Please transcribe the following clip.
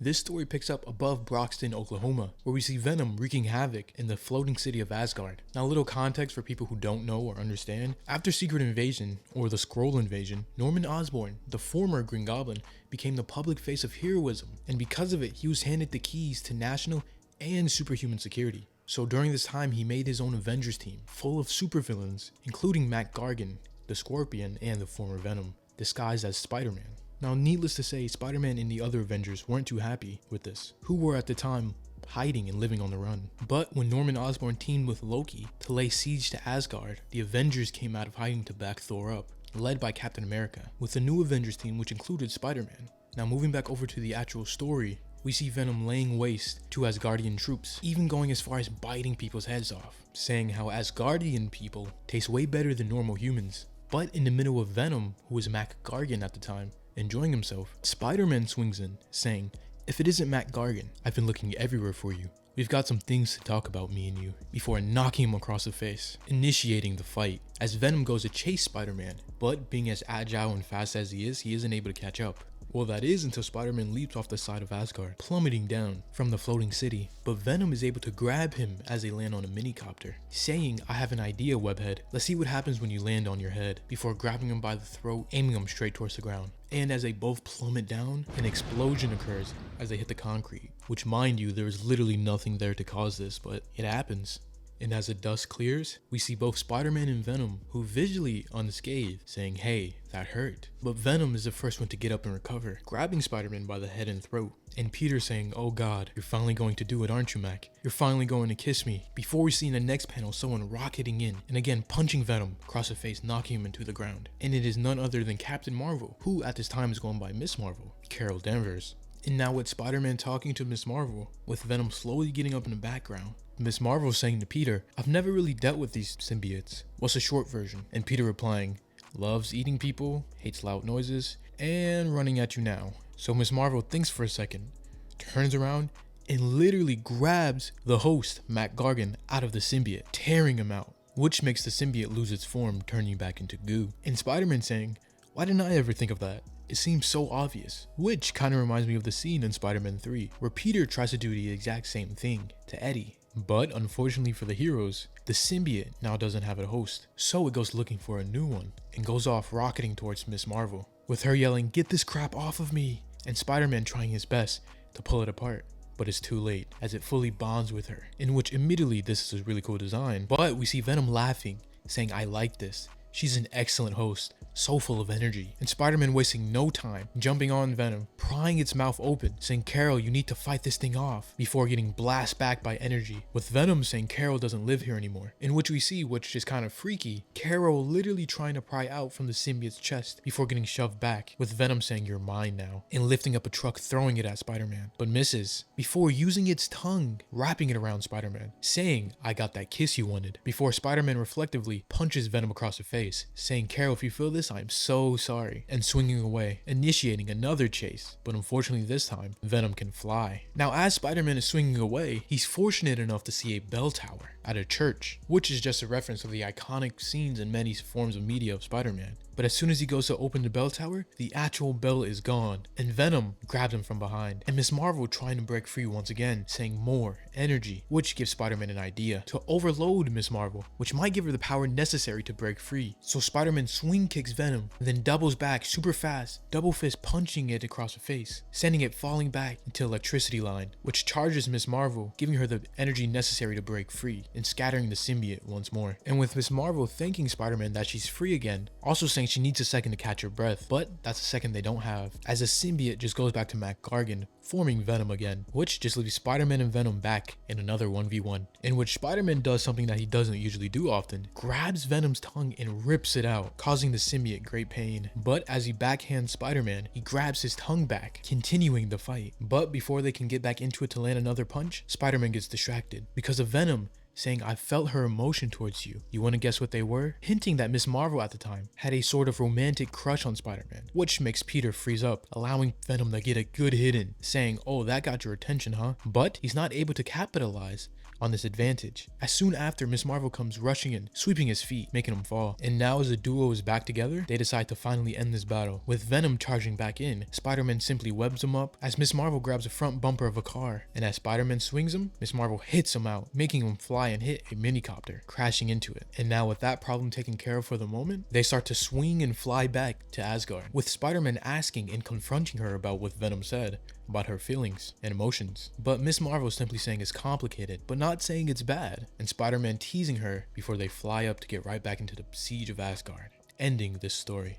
This story picks up above Broxton, Oklahoma, where we see Venom wreaking havoc in the floating city of Asgard. Now, a little context for people who don't know or understand. After Secret Invasion, or the Skrull Invasion, Norman Osborn, the former Green Goblin, became the public face of heroism, and because of it, he was handed the keys to national and superhuman security. So during this time, he made his own Avengers team, full of supervillains, including Mac Gargan, the Scorpion, and the former Venom, disguised as Spider-Man. Now, needless to say, Spider-Man and the other Avengers weren't too happy with this, who were at the time hiding and living on the run. But when Norman Osborn teamed with Loki to lay siege to Asgard, the Avengers came out of hiding to back Thor up, led by Captain America, with a new Avengers team which included Spider-Man. Now, moving back over to the actual story, we see Venom laying waste to Asgardian troops, even going as far as biting people's heads off, saying how Asgardian people taste way better than normal humans. But in the middle of Venom, who was Mac Gargan at the time, enjoying himself, Spider-Man swings in, saying, "If it isn't Mac Gargan, I've been looking everywhere for you. We've got some things to talk about, me and you," before knocking him across the face, initiating the fight, as Venom goes to chase Spider-Man, but being as agile and fast as he isn't able to catch up. Well, that is until Spider-Man leaps off the side of Asgard, plummeting down from the floating city. But Venom is able to grab him as they land on a minicopter, saying, "I have an idea, Webhead. Let's see what happens when you land on your head," before grabbing him by the throat, aiming him straight towards the ground. And as they both plummet down, an explosion occurs as they hit the concrete, which, mind you, there is literally nothing there to cause this, but it happens. And as the dust clears, we see both Spider-Man and Venom, who visually unscathed, saying, "Hey, that hurt." But Venom is the first one to get up and recover, grabbing Spider-Man by the head and throat. And Peter saying, "Oh God, you're finally going to do it, aren't you, Mac? You're finally going to kiss me." Before we see in the next panel someone rocketing in, and again punching Venom across the face, knocking him into the ground. And it is none other than Captain Marvel, who at this time is going by Miss Marvel, Carol Danvers. And now with Spider-Man talking to Miss Marvel, with Venom slowly getting up in the background, Miss Marvel saying to Peter, "I've never really dealt with these symbiotes. What's the short version?" And Peter replying, "Loves eating people, hates loud noises, and running at you now." So Miss Marvel thinks for a second, turns around, and literally grabs the host, Mac Gargan, out of the symbiote, tearing him out, which makes the symbiote lose its form, turning back into goo. And Spider-Man saying, "Why didn't I ever think of that? It seems so obvious," which kind of reminds me of the scene in Spider-Man 3, where Peter tries to do the exact same thing to Eddie. But unfortunately for the heroes, the symbiote now doesn't have a host, so it goes looking for a new one, and goes off rocketing towards Miss Marvel, with her yelling, "Get this crap off of me," and Spider-Man trying his best to pull it apart. But it's too late, as it fully bonds with her, in which immediately this is a really cool design, but we see Venom laughing, saying, "I like this. She's an excellent host, so full of energy." And Spider-Man wasting no time, jumping on Venom, prying its mouth open, saying, "Carol, you need to fight this thing off," before getting blasted back by energy, with Venom saying Carol doesn't live here anymore. In which we see, which is kind of freaky, Carol literally trying to pry out from the symbiote's chest before getting shoved back, with Venom saying, "You're mine now," and lifting up a truck, throwing it at Spider-Man, but misses, before using its tongue, wrapping it around Spider-Man, saying, "I got that kiss you wanted," before Spider-Man reflectively punches Venom across the face, saying, "Carol, if you feel this, I'm so sorry," and swinging away, initiating another chase. But unfortunately this time, Venom can fly. Now as Spider-Man is swinging away, he's fortunate enough to see a bell tower at a church, which is just a reference of the iconic scenes in many forms of media of Spider-Man. But as soon as he goes to open the bell tower, the actual bell is gone, and Venom grabs him from behind, and Miss Marvel trying to break free once again, saying more energy, which gives Spider-Man an idea to overload Miss Marvel, which might give her the power necessary to break free. So Spider-Man swing kicks Venom, then doubles back super fast, double fist punching it across the face, sending it falling back into electricity line, which charges Miss Marvel, giving her the energy necessary to break free, and scattering the symbiote once more. And with Miss Marvel thanking Spider-Man that she's free again, also saying she needs a second to catch her breath, but that's a second they don't have, as the symbiote just goes back to Mac Gargan, forming Venom again, which just leaves Spider-Man and Venom back in another 1v1, in which Spider-Man does something that he doesn't usually do often, grabs Venom's tongue and rips it out, causing the symbiote great pain. But as he backhands Spider-Man, he grabs his tongue back, continuing the fight. But before they can get back into it to land another punch, Spider-Man gets distracted because of Venom saying, "I felt her emotion towards you." You want to guess what they were? Hinting that Miss Marvel at the time had a sort of romantic crush on Spider-Man, which makes Peter freeze up, allowing Venom to get a good hit in, saying, "Oh, that got your attention, huh?" But he's not able to capitalize on this advantage, as soon after Miss Marvel comes rushing in, sweeping his feet, making him fall. And now as the duo is back together, they decide to finally end this battle. With Venom charging back in, Spider-Man simply webs him up as Miss Marvel grabs the front bumper of a car, and as Spider-Man swings him, Miss Marvel hits him out, making him fly and hit a minicopter, crashing into it. And now with that problem taken care of for the moment, they start to swing and fly back to Asgard, with Spider-Man asking and confronting her about what Venom said about her feelings and emotions. But Miss Marvel is simply saying it's complicated, but not saying it's bad, and Spider-Man teasing her before they fly up to get right back into the siege of Asgard, ending this story.